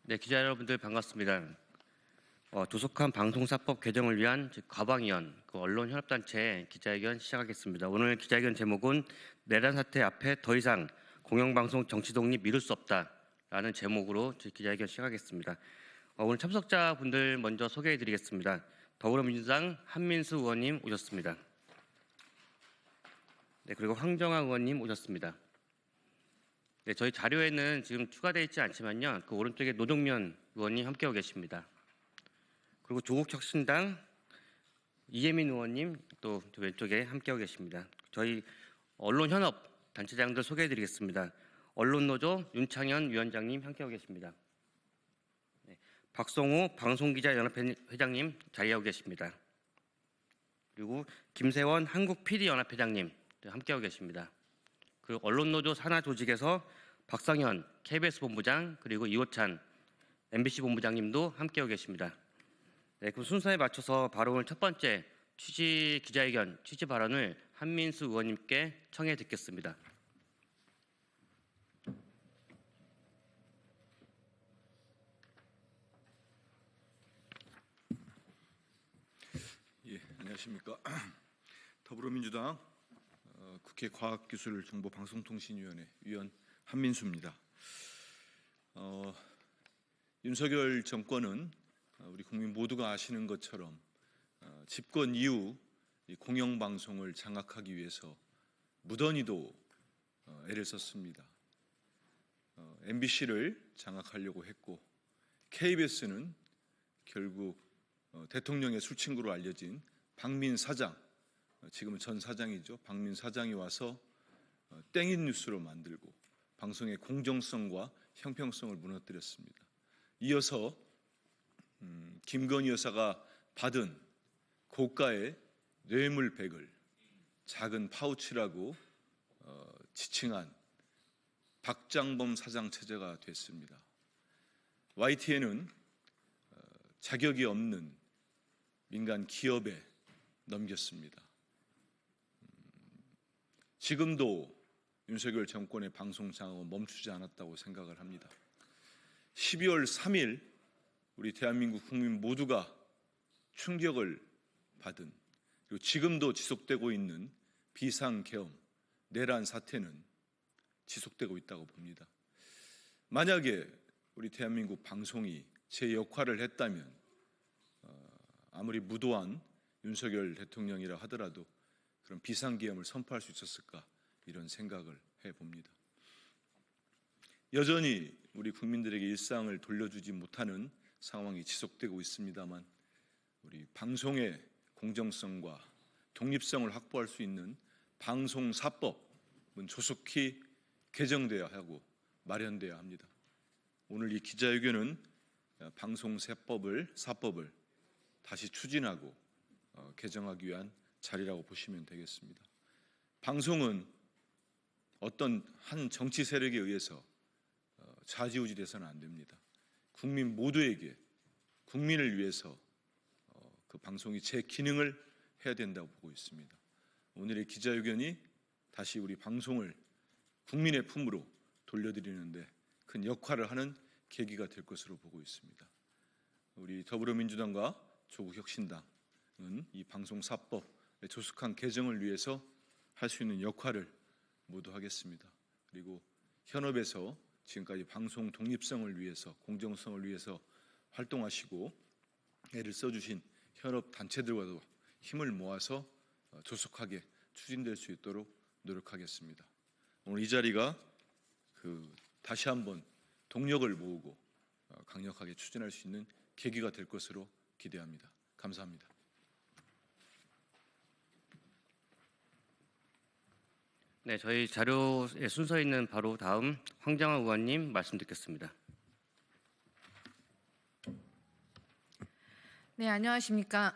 네, 기자 여러분들 반갑습니다. 조속한 방송사법 개정을 위한 과방위원 언론현업단체 기자회견 시작하겠습니다. 오늘 기자회견 제목은 내란 사태 앞에 더 이상 공영방송 정치 독립 미룰 수 없다라는 제목으로 기자회견 시작하겠습니다. 오늘 참석자분들 먼저 소개해드리겠습니다. 더불어민주당 한민수 의원님 오셨습니다. 네, 그리고 황정아 의원님 오셨습니다. 네, 저희 자료에는 지금 추가되어 있지 않지만요. 그 오른쪽에 노동면 의원님 함께하고 계십니다. 그리고 조국혁신당 이혜민 의원님 또 왼쪽에 함께하고 계십니다. 저희 언론현업 단체장들 소개해드리겠습니다. 언론노조 윤창현 위원장님 함께하고 계십니다. 네, 박성호 방송기자연합회장님 자리하고 계십니다. 그리고 김세원 한국PD연합회장님 함께하고 계십니다. 그리고 언론노조 산하조직에서 박상현 KBS 본부장 그리고 이호찬 MBC 본부장님도 함께하고 계십니다. 네, 그럼 순서에 맞춰서 바로 오늘 첫 번째 기자회견 취지 발언을 한민수 의원님께 청해 듣겠습니다. 예, 안녕하십니까. 더불어민주당 국회 과학기술정보방송통신위원회 위원 한민수입니다. 윤석열 정권은 우리 국민 모두가 아시는 것처럼 집권 이후 이 공영방송을 장악하기 위해서 무던히도 애를 썼습니다. MBC를 장악하려고 했고 KBS는 결국 대통령의 술친구로 알려진 박민 사장, 지금은 전 사장이죠. 박민 사장이 와서 땡인 뉴스로 만들고 방송의 공정성과 형평성을 무너뜨렸습니다. 이어서 김건희 여사가 받은 고가의 뇌물백을 작은 파우치라고 지칭한 박장범 사장 체제가 됐습니다. YTN은 자격이 없는 민간 기업에 넘겼습니다. 지금도 윤석열 정권의 방송 장악은 멈추지 않았다고 생각을 합니다. 12월 3일 우리 대한민국 국민 모두가 충격을 받은 그리고 지금도 지속되고 있는 비상계엄, 내란 사태는 지속되고 있다고 봅니다. 만약에 우리 대한민국 방송이 제 역할을 했다면 아무리 무도한 윤석열 대통령이라 하더라도 그런 비상계엄을 선포할 수 있었을까 이런 생각을 해봅니다. 여전히 우리 국민들에게 일상을 돌려주지 못하는 상황이 지속되고 있습니다만 우리 방송의 공정성과 독립성을 확보할 수 있는 방송사법은 조속히 개정돼야 하고 마련돼야 합니다. 오늘 이 기자회견은 방송사법을 다시 추진하고 개정하기 위한 자리라고 보시면 되겠습니다. 방송은 어떤 한 정치 세력에 의해서 좌지우지돼서는 안 됩니다. 국민 모두에게 국민을 위해서 그 방송이 제 기능을 해야 된다고 보고 있습니다. 오늘의 기자회견이 다시 우리 방송을 국민의 품으로 돌려드리는데 큰 역할을 하는 계기가 될 것으로 보고 있습니다. 우리 더불어민주당과 조국혁신당은 이 방송사법의 조속한 개정을 위해서 할 수 있는 역할을 모두 하겠습니다. 그리고 현업에서 지금까지 방송 독립성을 위해서 공정성을 위해서 활동하시고 애를 써주신 현업 단체들과도 힘을 모아서 조속하게 추진될 수 있도록 노력하겠습니다. 오늘 이 자리가 다시 한번 동력을 모으고 강력하게 추진할 수 있는 계기가 될 것으로 기대합니다. 감사합니다. 네, 저희 자료의 순서에 있는 바로 다음 황정아 의원님 말씀 듣겠습니다. 네, 안녕하십니까.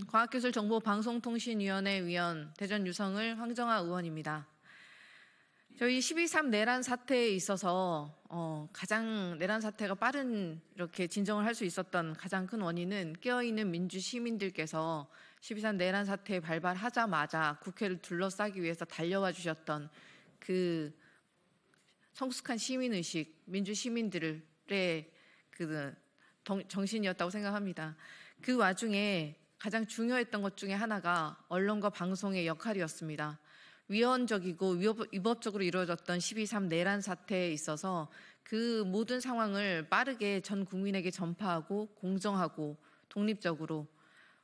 과학기술정보방송통신위원회 위원 대전 유성을 황정아 의원입니다. 저희 12.3 내란 사태에 있어서 가장 내란 사태가 빠른 이렇게 진정을 할 수 있었던 가장 큰 원인은 깨어있는 민주 시민들께서 12.3 내란 사태 발발하자마자 국회를 둘러싸기 위해서 달려와 주셨던 그 성숙한 시민의식, 민주 시민들의 정신이었다고 생각합니다. 그 와중에 가장 중요했던 것 중에 하나가 언론과 방송의 역할이었습니다. 위헌적이고 위법적으로 이루어졌던 12.3 내란 사태에 있어서 그 모든 상황을 빠르게 전 국민에게 전파하고 공정하고 독립적으로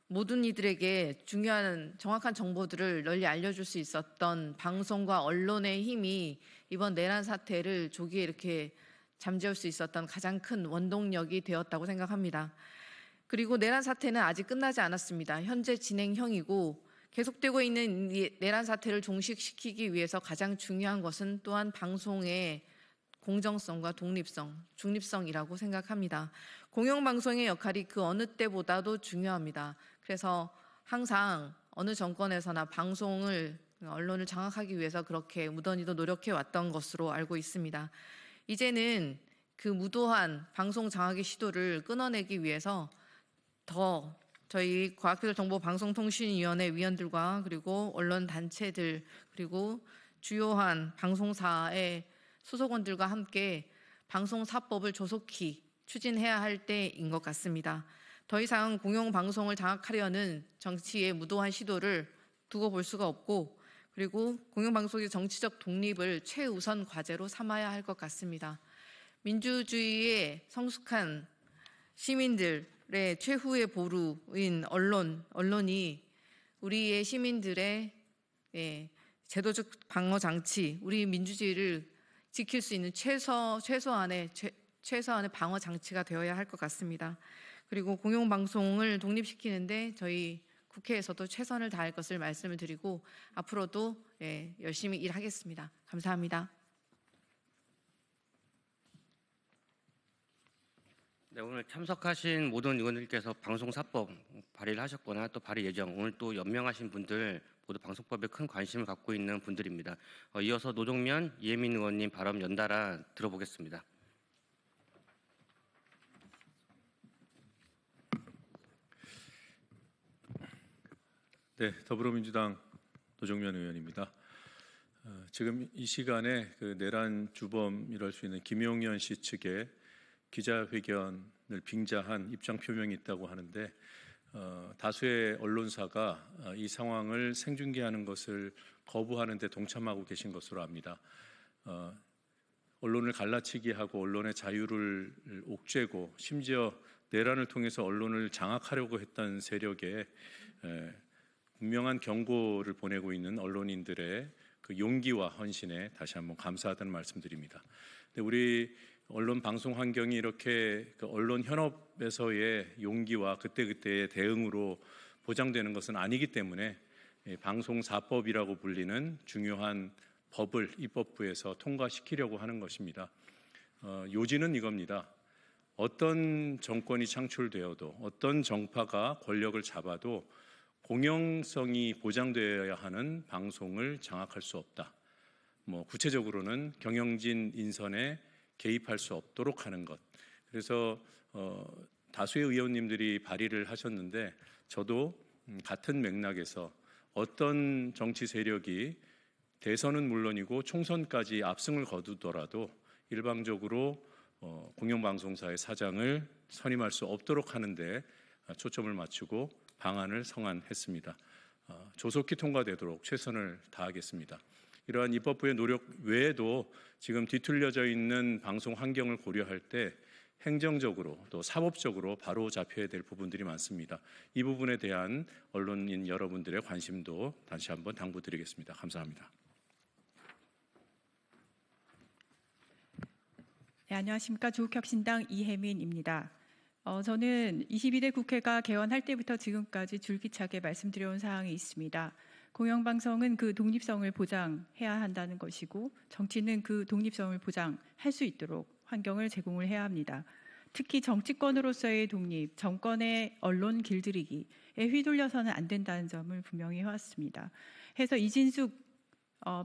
모든 이들에게 중요한 정확한 정보들을 널리 알려줄 수 있었던 방송과 언론의 힘이 이번 내란 사태를 조기에 이렇게 잠재울 수 있었던 가장 큰 원동력이 되었다고 생각합니다. 그리고 내란 사태는 아직 끝나지 않았습니다. 현재 진행형이고 계속되고 있는 이 내란 사태를 종식시키기 위해서 가장 중요한 것은 또한 방송의 공정성과 독립성, 중립성이라고 생각합니다. 공영방송의 역할이 그 어느 때보다도 중요합니다. 그래서 항상 어느 정권에서나 언론을 장악하기 위해서 그렇게 무던히도 노력해 왔던 것으로 알고 있습니다. 이제는 그 무도한 방송 장악의 시도를 끊어내기 위해서 더 저희 과학기술정보방송통신위원회 위원들과 그리고 언론 단체들 그리고 주요한 방송사의 소속원들과 함께 방송사법을 조속히 추진해야 할 때인 것 같습니다. 더 이상 공영방송을 장악하려는 정치의 무도한 시도를 두고 볼 수가 없고 그리고 공영방송의 정치적 독립을 최우선 과제로 삼아야 할 것 같습니다. 민주주의의 성숙한 시민들의 최후의 보루인 언론이 우리의 시민들의 제도적 방어 장치, 우리 민주주의를 지킬 수 있는 최소한의 방어 장치가 되어야 할 것 같습니다. 그리고 공영방송을 독립시키는데 저희 국회에서도 최선을 다할 것을 말씀을 드리고 앞으로도 열심히 일하겠습니다. 감사합니다. 네, 오늘 참석하신 모든 의원들께서 방송사법 발의를 하셨거나 또 발의 예정, 오늘 또 연명하신 분들 모두 방송법에 큰 관심을 갖고 있는 분들입니다. 이어서 노동면 이혜민 의원님 발언 연달아 들어보겠습니다. 네, 더불어민주당 노정면 의원입니다. 지금 이 시간에 그 내란 주범이랄 수 있는 김용현 씨 측의 기자회견을 빙자한 입장 표명이 있다고 하는데 다수의 언론사가 이 상황을 생중계하는 것을 거부하는 데 동참하고 계신 것으로 압니다. 언론을 갈라치기 하고 언론의 자유를 옥죄고 심지어 내란을 통해서 언론을 장악하려고 했던 세력에 분명한 경고를 보내고 있는 언론인들의 그 용기와 헌신에 다시 한번 감사하다는 말씀드립니다. 우리 언론 방송 환경이 이렇게 그 언론 현업에서의 용기와 그때그때의 대응으로 보장되는 것은 아니기 때문에 방송사법이라고 불리는 중요한 법을 입법부에서 통과시키려고 하는 것입니다. 요지는 이겁니다. 어떤 정권이 창출되어도 어떤 정파가 권력을 잡아도 공영성이 보장되어야 하는 방송을 장악할 수 없다. 구체적으로는 경영진 인선에 개입할 수 없도록 하는 것. 그래서 다수의 의원님들이 발의를 하셨는데 저도 같은 맥락에서 어떤 정치 세력이 대선은 물론이고 총선까지 압승을 거두더라도 일방적으로 공영방송사의 사장을 선임할 수 없도록 하는데 초점을 맞추고 방안을 성안했습니다. 조속히 통과되도록 최선을 다하겠습니다. 이러한 입법부의 노력 외에도 지금 뒤틀려져 있는 방송 환경을 고려할 때 행정적으로 또 사법적으로 바로 잡혀야 될 부분들이 많습니다. 이 부분에 대한 언론인 여러분들의 관심도 다시 한번 당부드리겠습니다. 감사합니다. 네, 안녕하십니까. 조국혁신당 이혜민입니다. 저는 22대 국회가 개원할 때부터 지금까지 줄기차게 말씀드려온 사항이 있습니다. 공영방송은 그 독립성을 보장해야 한다는 것이고 정치는 그 독립성을 보장할 수 있도록 환경을 제공을 해야 합니다. 특히 정치권으로서의 독립, 정권의 언론 길들이기에 휘둘려서는 안 된다는 점을 분명히 해왔습니다. 해서 이진숙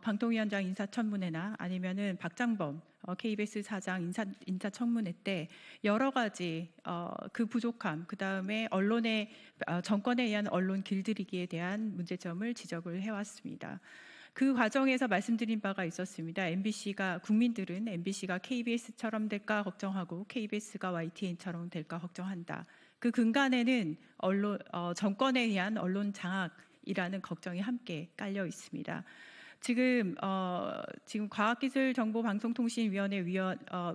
방통위원장 인사청문회나 아니면은 박장범 KBS 사장 인사청문회 때 여러 가지 그 부족함, 그 다음에 언론의 정권에 의한 언론 길들이기에 대한 문제점을 지적을 해왔습니다. 그 과정에서 말씀드린 바가 있었습니다. 국민들은 MBC가 KBS처럼 될까 걱정하고 KBS가 YTN처럼 될까 걱정한다. 그 근간에는 정권에 의한 언론 장악이라는 걱정이 함께 깔려 있습니다. 지금 과학기술정보방송통신위원회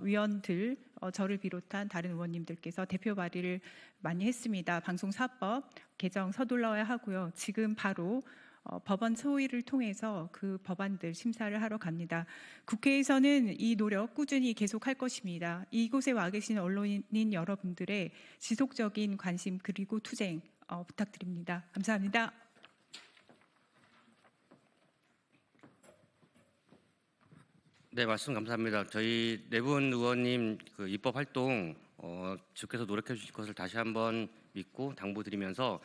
위원들 저를 비롯한 다른 의원님들께서 대표 발의를 많이 했습니다. 방송사법 개정 서둘러야 하고요. 지금 바로 법원 소위를 통해서 그 법안들 심사를 하러 갑니다. 국회에서는 이 노력 꾸준히 계속할 것입니다. 이곳에 와 계신 언론인 여러분들의 지속적인 관심 그리고 투쟁 부탁드립니다. 감사합니다. 네, 말씀 감사합니다. 저희 네 분 의원님 그 입법 활동 주께서 노력해 주실 것을 다시 한번 믿고 당부드리면서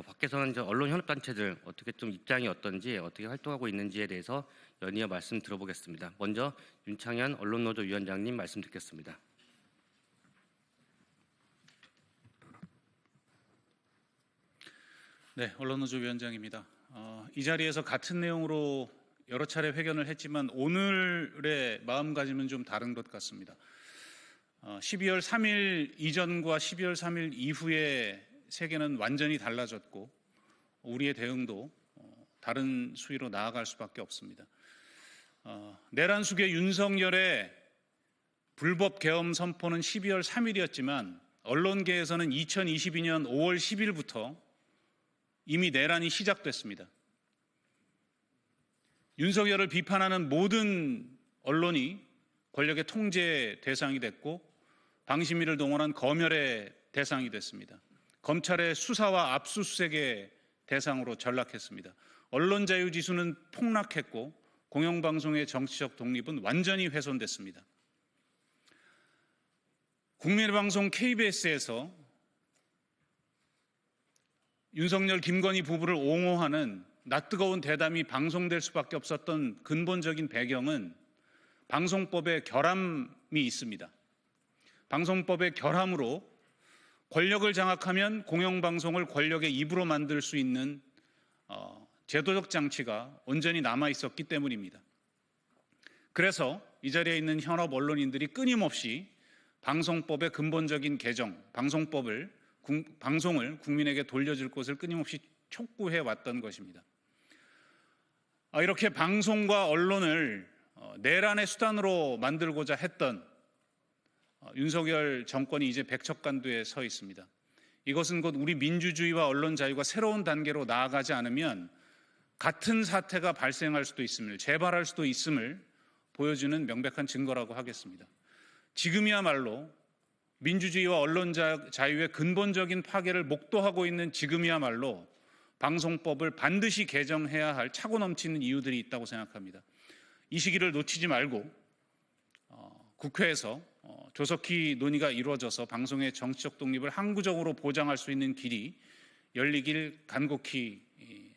밖에서는 이제 언론 현업 단체들 어떻게 좀 입장이 어떤지 어떻게 활동하고 있는지에 대해서 연이어 말씀 들어보겠습니다. 먼저 윤창현 언론노조 위원장님 말씀 듣겠습니다. 네, 언론노조 위원장입니다. 이 자리에서 같은 내용으로 여러 차례 회견을 했지만 오늘의 마음가짐은 좀 다른 것 같습니다. 12월 3일 이전과 12월 3일 이후의 세계는 완전히 달라졌고 우리의 대응도 다른 수위로 나아갈 수밖에 없습니다. 내란 수계 윤석열의 불법 계엄 선포는 12월 3일이었지만 언론계에서는 2022년 5월 10일부터 이미 내란이 시작됐습니다. 윤석열을 비판하는 모든 언론이 권력의 통제 대상이 됐고 방심위를 동원한 검열의 대상이 됐습니다. 검찰의 수사와 압수수색의 대상으로 전락했습니다. 언론 자유 지수는 폭락했고 공영방송의 정치적 독립은 완전히 훼손됐습니다. 국민의 방송 KBS에서 윤석열, 김건희 부부를 옹호하는 낯뜨거운 대담이 방송될 수밖에 없었던 근본적인 배경은 방송법의 결함이 있습니다. 방송법의 결함으로 권력을 장악하면 공영방송을 권력의 입으로 만들 수 있는 제도적 장치가 온전히 남아 있었기 때문입니다. 그래서 이 자리에 있는 현업 언론인들이 끊임없이 방송법의 근본적인 개정, 방송을 국민에게 돌려줄 것을 끊임없이 촉구해 왔던 것입니다. 이렇게 방송과 언론을 내란의 수단으로 만들고자 했던 윤석열 정권이 이제 백척간두에 서 있습니다. 이것은 곧 우리 민주주의와 언론 자유가 새로운 단계로 나아가지 않으면 같은 사태가 발생할 수도 있음을, 재발할 수도 있음을 보여주는 명백한 증거라고 하겠습니다. 지금이야말로 민주주의와 언론 자유의 근본적인 파괴를 목도하고 있는 지금이야말로 방송법을 반드시 개정해야 할 차고 넘치는 이유들이 있다고 생각합니다. 이 시기를 놓치지 말고 국회에서 조속히 논의가 이루어져서 방송의 정치적 독립을 항구적으로 보장할 수 있는 길이 열리길 간곡히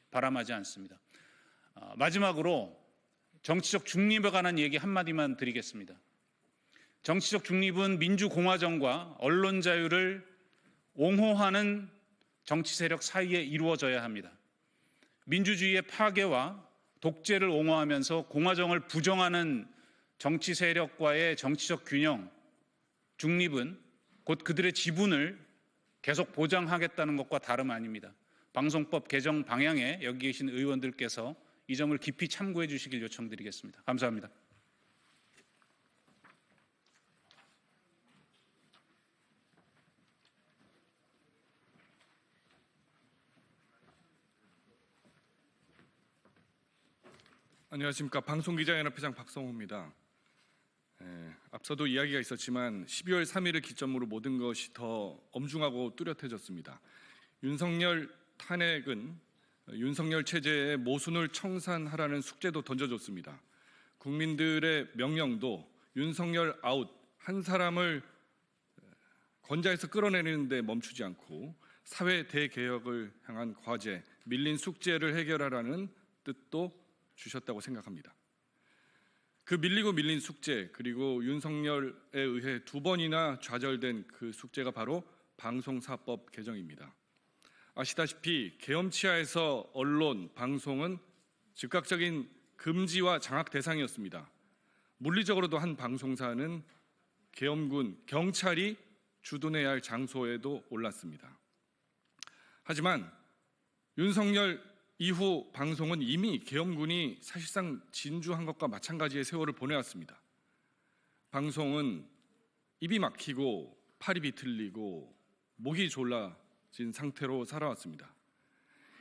바람하지 않습니다. 마지막으로 정치적 중립에 관한 얘기 한마디만 드리겠습니다. 정치적 중립은 민주공화정과 언론 자유를 옹호하는 정치 세력 사이에 이루어져야 합니다. 민주주의의 파괴와 독재를 옹호하면서 공화정을 부정하는 정치 세력과의 정치적 균형, 중립은 곧 그들의 지분을 계속 보장하겠다는 것과 다름 아닙니다. 방송법 개정 방향에 여기 계신 의원들께서 이 점을 깊이 참고해 주시길 요청드리겠습니다. 감사합니다. 안녕하십니까. 방송기자연합회장 박성호입니다. 앞서도 이야기가 있었지만 12월 3일을 기점으로 모든 것이 더 엄중하고 뚜렷해졌습니다. 윤석열 탄핵은 윤석열 체제의 모순을 청산하라는 숙제도 던져줬습니다. 국민들의 명령도 윤석열 아웃, 한 사람을 권좌에서 끌어내리는 데 멈추지 않고 사회 대개혁을 향한 과제, 밀린 숙제를 해결하라는 뜻도 주셨다고 생각합니다. 그 밀리고 밀린 숙제, 그리고 윤석열에 의해 2번이나 좌절된 그 숙제가 바로 방송사법 개정입니다. 아시다시피 계엄 치하에서 언론, 방송은 즉각적인 금지와 장악 대상이었습니다. 물리적으로도 한 방송사는 계엄군, 경찰이 주둔해야 할 장소에도 올랐습니다. 하지만 윤석열 이후 방송은 이미 계엄군이 사실상 진주한 것과 마찬가지의 세월을 보내왔습니다. 방송은 입이 막히고 팔이 비틀리고 목이 졸라진 상태로 살아왔습니다.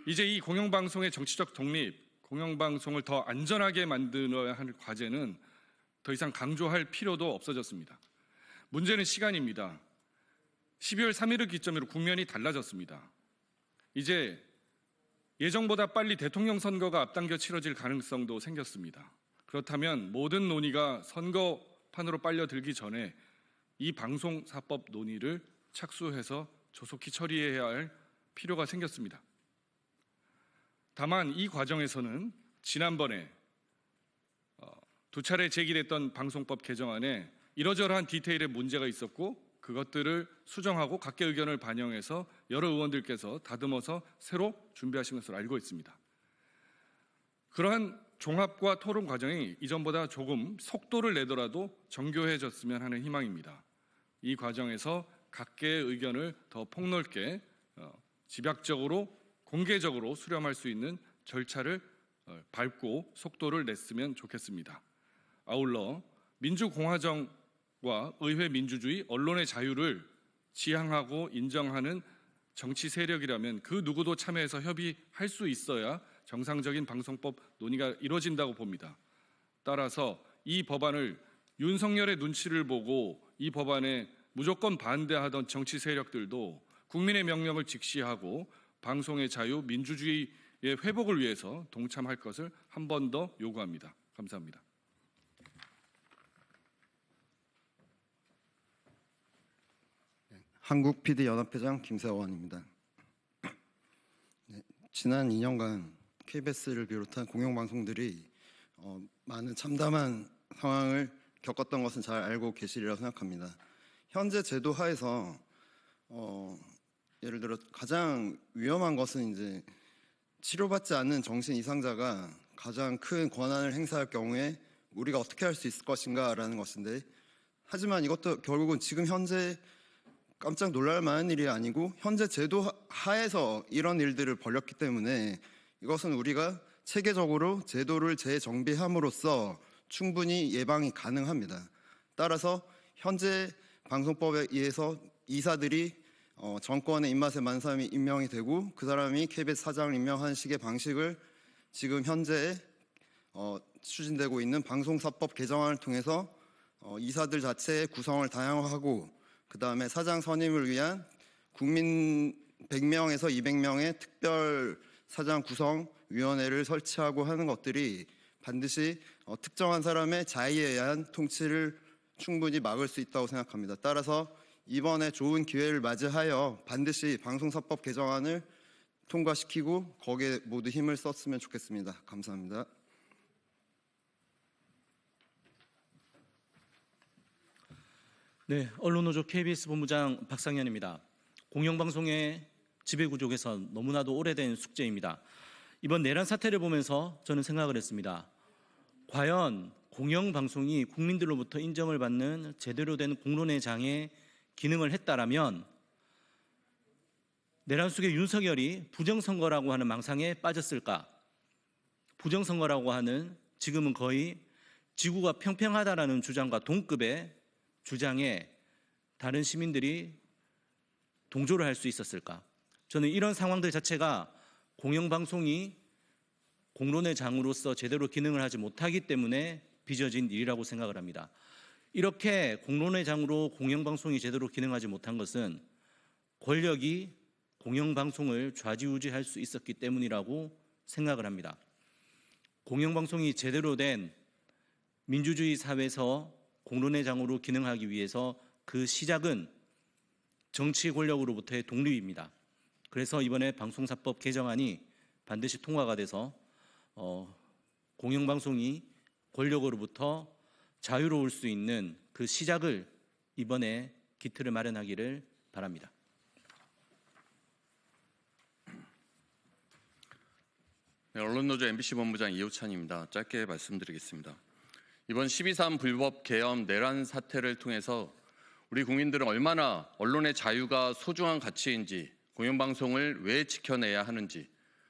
이제 이 공영방송의 정치적 독립, 공영방송을 더 안전하게 만들어야 할 과제는 더 이상 강조할 필요도 없어졌습니다. 문제는 시간입니다. 12월 3일을 기점으로 국면이 달라졌습니다. 이제 예정보다 빨리 대통령 선거가 앞당겨 치러질 가능성도 생겼습니다. 그렇다면 모든 논의가 선거판으로 빨려들기 전에 이 방송사법 논의를 착수해서 조속히 처리해야 할 필요가 생겼습니다. 다만 이 과정에서는 지난번에 두 차례 제기됐던 방송법 개정안에 이러저러한 디테일에 문제가 있었고 그것들을 수정하고 각계 의견을 반영해서 여러 의원들께서 다듬어서 새로 준비하신 것으로 알고 있습니다. 그러한 종합과 토론 과정이 이전보다 조금 속도를 내더라도 정교해졌으면 하는 희망입니다. 이 과정에서 각계의 의견을 더 폭넓게 집약적으로 공개적으로 수렴할 수 있는 절차를 밟고 속도를 냈으면 좋겠습니다. 아울러 민주공화정과 의회 민주주의, 언론의 자유를 지향하고 인정하는 정치 세력이라면 그 누구도 참여해서 협의할 수 있어야 정상적인 방송법 논의가 이루어진다고 봅니다. 따라서 이 법안을 윤석열의 눈치를 보고 이 법안에 무조건 반대하던 정치 세력들도 국민의 명령을 직시하고 방송의 자유, 민주주의의 회복을 위해서 동참할 것을 한 번 더 요구합니다. 감사합니다. 한국PD연합회장 김세원입니다. 지난 2년간 KBS를 비롯한 공영방송들이 많은 참담한 상황을 겪었던 것은 잘 알고 계시리라고 생각합니다. 현재 제도 하에서 예를 들어 가장 위험한 것은 이제 치료받지 않는 정신 이상자가 가장 큰 권한을 행사할 경우에 우리가 어떻게 할 수 있을 것인가라는 것인데, 하지만 이것도 결국은 지금 현재 깜짝 놀랄 만한 일이 아니고 현재 제도 하에서 이런 일들을 벌였기 때문에 이것은 우리가 체계적으로 제도를 재정비함으로써 충분히 예방이 가능합니다. 따라서 현재 방송법에 의해서 이사들이 정권의 입맛에 맞는 사람이 임명이 되고 그 사람이 KBS 사장을 임명하는 식의 방식을 지금 현재 추진되고 있는 방송사법 개정안을 통해서 이사들 자체의 구성을 다양화하고 그 다음에 사장 선임을 위한 국민 100명에서 200명의 특별 사장 구성위원회를 설치하고 하는 것들이 반드시 특정한 사람의 자의에 의한 통치를 충분히 막을 수 있다고 생각합니다. 따라서 이번에 좋은 기회를 맞이하여 반드시 방송사법 개정안을 통과시키고 거기에 모두 힘을 썼으면 좋겠습니다. 감사합니다. 네, 언론노조 KBS 본부장 박상현입니다. 공영방송의 지배구조에서 너무나도 오래된 숙제입니다. 이번 내란 사태를 보면서 저는 생각을 했습니다. 과연 공영방송이 국민들로부터 인정을 받는 제대로 된 공론의 장에 기능을 했다라면 내란 속의 윤석열이 부정선거라고 하는 망상에 빠졌을까? 부정선거라고 하는 지금은 거의 지구가 평평하다라는 주장과 동급의 주장에 다른 시민들이 동조를 할 수 있었을까? 저는 이런 상황들 자체가 공영방송이 공론의 장으로서 제대로 기능을 하지 못하기 때문에 빚어진 일이라고 생각을 합니다. 이렇게 공론의 장으로 공영방송이 제대로 기능하지 못한 것은 권력이 공영방송을 좌지우지할 수 있었기 때문이라고 생각을 합니다. 공영방송이 제대로 된 민주주의 사회에서 공론의 장으로 기능하기 위해서 그 시작은 정치 권력으로부터의 독립입니다. 그래서 이번에 방송사법 개정안이 반드시 통과가 돼서 공영방송이 권력으로부터 자유로울 수 있는 그 시작을 이번에 기틀을 마련하기를 바랍니다. 네, 언론노조 MBC 본부장 이호찬입니다. 짧게 말씀드리겠습니다. 이번 12.3 불법 계엄 내란 사태를 통해서 우리 국민들은 얼마나 언론의 자유가 소중한 가치인지, 공영방송을 왜 지켜내야 하는지,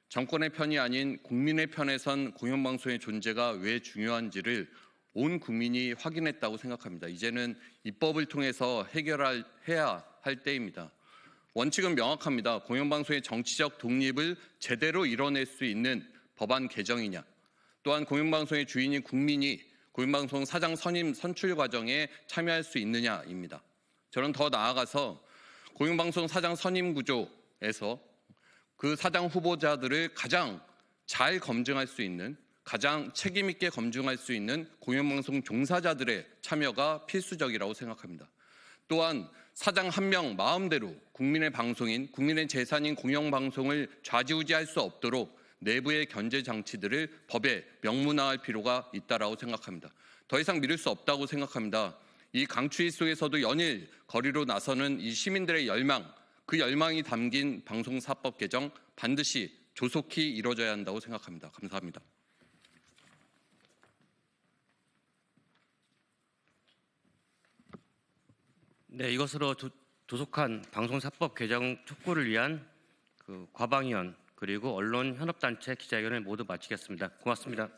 정권의 편이 아닌 국민의 편에 선 공영방송의 존재가 왜 중요한지를 온 국민이 확인했다고 생각합니다. 이제는 입법을 통해서 해야 할 때입니다. 원칙은 명확합니다. 공영방송의 정치적 독립을 제대로 이뤄낼 수 있는 법안 개정이냐, 또한 공영방송의 주인인 국민이 공영방송 사장 선임 선출 과정에 참여할 수 있느냐입니다. 저는 더 나아가서 공영방송 사장 선임 구조에서 그 사장 후보자들을 가장 잘 검증할 수 있는, 가장 책임 있게 검증할 수 있는 공영방송 종사자들의 참여가 필수적이라고 생각합니다. 또한 사장 한 명 마음대로 국민의 방송인, 국민의 재산인 공영방송을 좌지우지할 수 없도록 내부의 견제 장치들을 법에 명문화할 필요가 있다고 생각합니다. 더 이상 미룰 수 없다고 생각합니다. 이 강추위 속에서도 연일 거리로 나서는 이 시민들의 열망, 그 열망이 담긴 방송사법 개정 반드시 조속히 이루어져야 한다고 생각합니다. 감사합니다. 네, 이것으로 조속한 방송사법 개정 촉구를 위한 그 과방위원 그리고 언론 현업단체 기자회견을 모두 마치겠습니다. 고맙습니다.